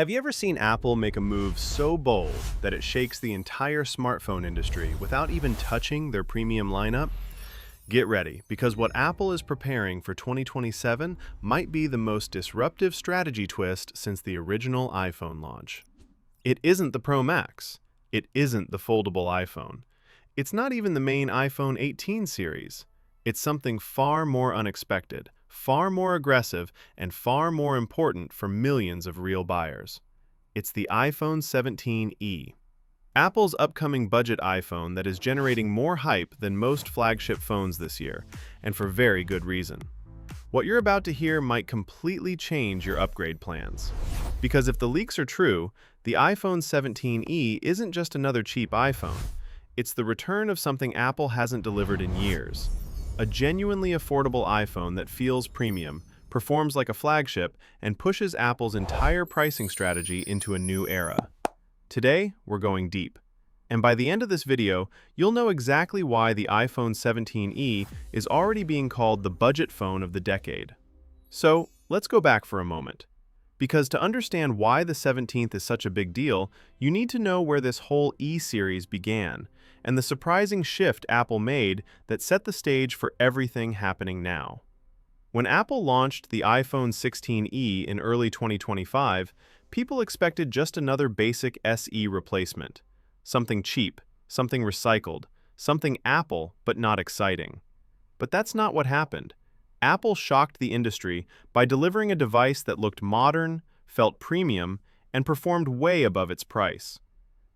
Have you ever seen Apple make a move so bold that it shakes the entire smartphone industry without even touching their premium lineup? Get ready, because what Apple is preparing for 2027 might be the most disruptive strategy twist since the original iPhone launch. It isn't the Pro Max. It isn't the foldable iPhone. It's not even the main iPhone 18 series. It's something far more unexpected, far more aggressive, and far more important for millions of real buyers. It's the iPhone 17e. Apple's upcoming budget iPhone that is generating more hype than most flagship phones this year, and for very good reason. What you're about to hear might completely change your upgrade plans. Because if the leaks are true, the iPhone 17e isn't just another cheap iPhone. It's the return of something Apple hasn't delivered in years. A genuinely affordable iPhone that feels premium, performs like a flagship, and pushes Apple's entire pricing strategy into a new era. Today, we're going deep. And by the end of this video, you'll know exactly why the iPhone 17e is already being called the budget phone of the decade. So, let's go back for a moment. Because to understand why the 17th is such a big deal, you need to know where this whole E-series began, and the surprising shift Apple made that set the stage for everything happening now. When Apple launched the iPhone 16e in early 2025, people expected just another basic SE replacement. Something cheap, something recycled, something Apple but not exciting. But that's not what happened. Apple shocked the industry by delivering a device that looked modern, felt premium, and performed way above its price.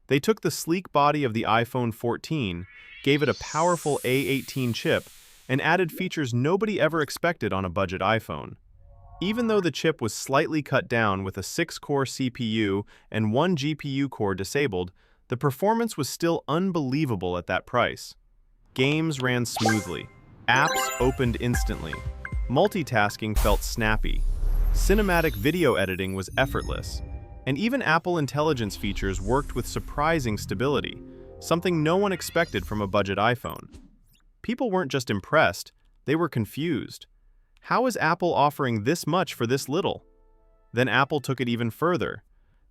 They took the sleek body of the iPhone 14, gave it a powerful A19 chip, and added features nobody ever expected on a budget iPhone. Even though the chip was slightly cut down with a 6-core CPU and 1 GPU core disabled, the performance was still unbelievable at that price. Games ran smoothly. Apps opened instantly. Multitasking felt snappy. Cinematic video editing was effortless. And even Apple Intelligence features worked with surprising stability, something no one expected from a budget iPhone. People weren't just impressed, they were confused. How is Apple offering this much for this little? Then Apple took it even further.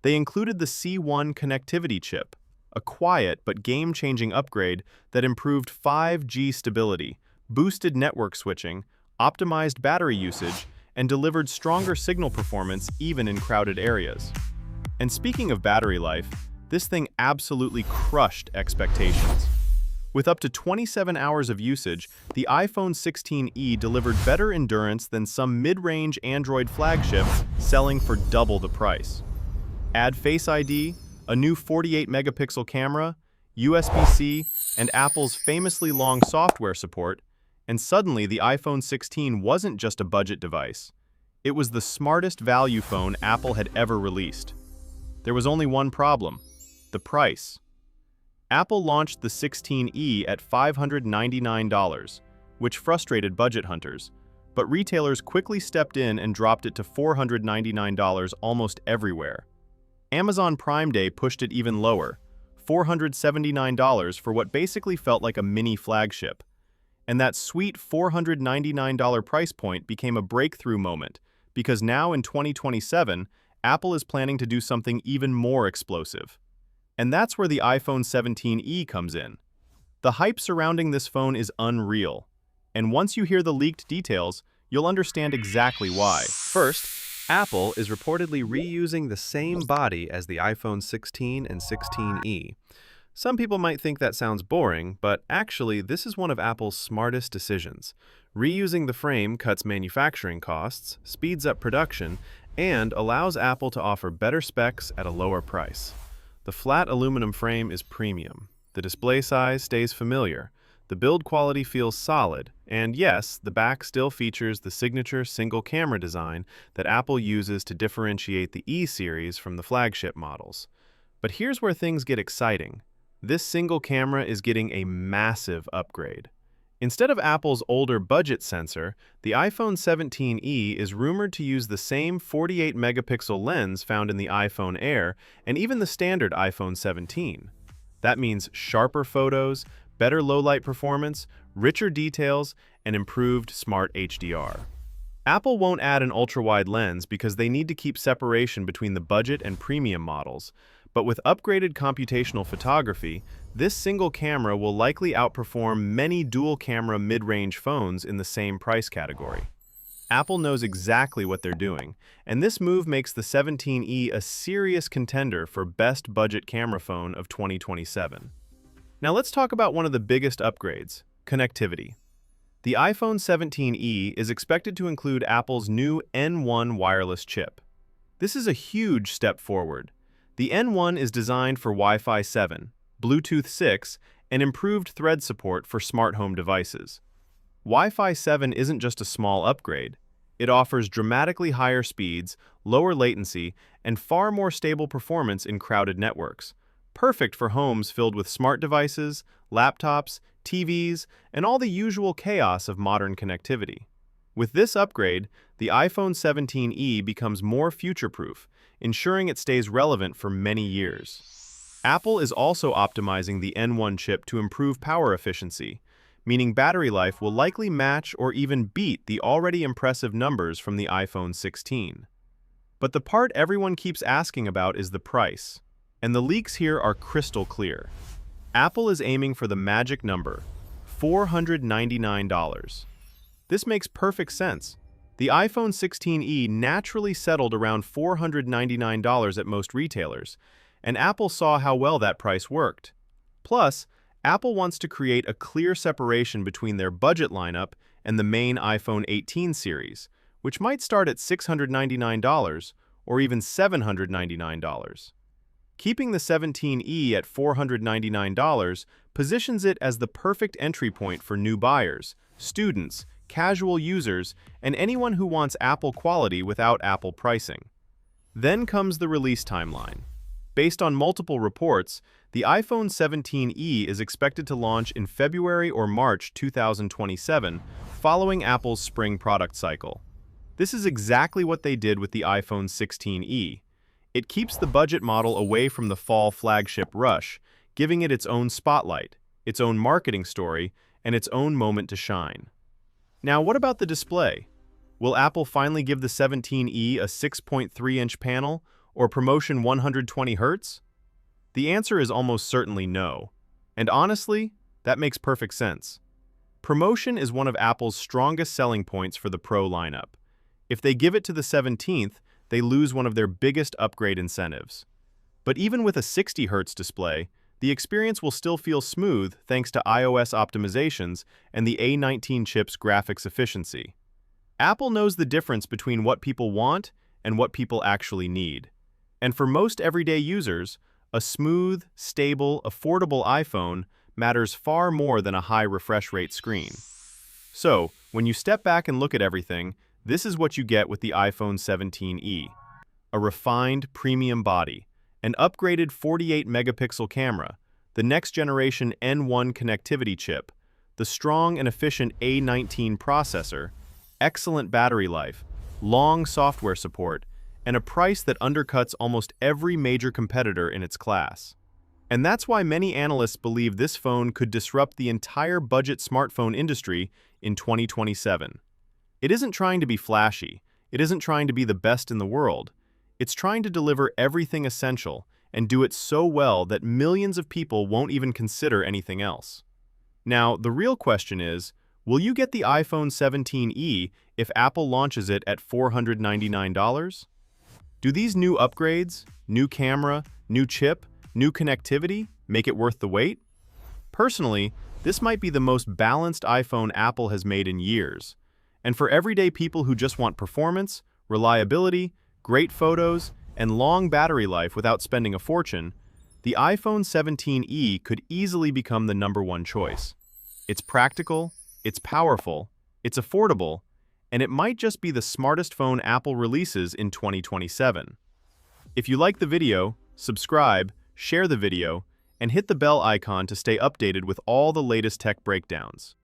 They included the C1 connectivity chip, a quiet but game-changing upgrade that improved 5G stability, boosted network switching, optimized battery usage, and delivered stronger signal performance even in crowded areas. And speaking of battery life, this thing absolutely crushed expectations. With up to 27 hours of usage, the iPhone 16e delivered better endurance than some mid-range Android flagship selling for double the price. Add Face ID, a new 48-megapixel camera, USB-C, and Apple's famously long software support, and suddenly the iPhone 16 wasn't just a budget device. It was the smartest value phone Apple had ever released. There was only one problem: the price. Apple launched the 16e at $599, which frustrated budget hunters, but retailers quickly stepped in and dropped it to $499 almost everywhere. Amazon Prime Day pushed it even lower, $479 for what basically felt like a mini flagship. And that sweet $499 price point became a breakthrough moment, because now in 2027, Apple is planning to do something even more explosive. And that's where the iPhone 17e comes in. The hype surrounding this phone is unreal. And once you hear the leaked details, you'll understand exactly why. First, Apple is reportedly reusing the same body as the iPhone 16 and 16e. Some people might think that sounds boring, but actually this is one of Apple's smartest decisions. Reusing the frame cuts manufacturing costs, speeds up production, and allows Apple to offer better specs at a lower price. The flat aluminum frame is premium. The display size stays familiar. The build quality feels solid, and yes, the back still features the signature single camera design that Apple uses to differentiate the E-series from the flagship models. But here's where things get exciting. This single camera is getting a massive upgrade. Instead of Apple's older budget sensor, the iPhone 17e is rumored to use the same 48-megapixel lens found in the iPhone Air and even the standard iPhone 17. That means sharper photos, better low-light performance, richer details, and improved smart HDR. Apple won't add an ultra-wide lens because they need to keep separation between the budget and premium models, but with upgraded computational photography, this single camera will likely outperform many dual-camera mid-range phones in the same price category. Apple knows exactly what they're doing, and this move makes the 17e a serious contender for best budget camera phone of 2027. Now let's talk about one of the biggest upgrades, connectivity. The iPhone 17e is expected to include Apple's new N1 wireless chip. This is a huge step forward. The N1 is designed for Wi-Fi 7, Bluetooth 6, and improved Thread support for smart home devices. Wi-Fi 7 isn't just a small upgrade. It offers dramatically higher speeds, lower latency, and far more stable performance in crowded networks, perfect for homes filled with smart devices, laptops, TVs, and all the usual chaos of modern connectivity. With this upgrade, the iPhone 17e becomes more future-proof, ensuring it stays relevant for many years. Apple is also optimizing the N1 chip to improve power efficiency, meaning battery life will likely match or even beat the already impressive numbers from the iPhone 16. But the part everyone keeps asking about is the price, and the leaks here are crystal clear. Apple is aiming for the magic number, $499. This makes perfect sense. The iPhone 16e naturally settled around $499 at most retailers, and Apple saw how well that price worked. Plus, Apple wants to create a clear separation between their budget lineup and the main iPhone 18 series, which might start at $699 or even $799. Keeping the 17e at $499 positions it as the perfect entry point for new buyers, students, casual users, and anyone who wants Apple quality without Apple pricing. Then comes the release timeline. Based on multiple reports, the iPhone 17e is expected to launch in February or March 2027, following Apple's spring product cycle. This is exactly what they did with the iPhone 16e. It keeps the budget model away from the fall flagship rush, giving it its own spotlight, its own marketing story, and its own moment to shine. Now, what about the display? Will Apple finally give the 17e a 6.3-inch panel or promotion 120 Hz? The answer is almost certainly no. And honestly, that makes perfect sense. Promotion is one of Apple's strongest selling points for the Pro lineup. If they give it to the 17th, they lose one of their biggest upgrade incentives. But even with a 60 Hz display, the experience will still feel smooth thanks to iOS optimizations and the A19 chip's graphics efficiency. Apple knows the difference between what people want and what people actually need. And for most everyday users, a smooth, stable, affordable iPhone matters far more than a high refresh rate screen. So, when you step back and look at everything, this is what you get with the iPhone 17e. A refined, premium body, an upgraded 48-megapixel camera, the next-generation N1 connectivity chip, the strong and efficient A19 processor, excellent battery life, long software support, and a price that undercuts almost every major competitor in its class. And that's why many analysts believe this phone could disrupt the entire budget smartphone industry in 2027. It isn't trying to be flashy. It isn't trying to be the best in the world. It's trying to deliver everything essential and do it so well that millions of people won't even consider anything else. Now, the real question is, will you get the iPhone 17e if Apple launches it at $499? Do these new upgrades, new camera, new chip, new connectivity make it worth the wait? Personally, this might be the most balanced iPhone Apple has made in years. And for everyday people who just want performance, reliability, great photos, and long battery life without spending a fortune, the iPhone 17e could easily become the #1 choice. It's practical, it's powerful, it's affordable, and it might just be the smartest phone Apple releases in 2027. If you like the video, subscribe, share the video, and hit the bell icon to stay updated with all the latest tech breakdowns.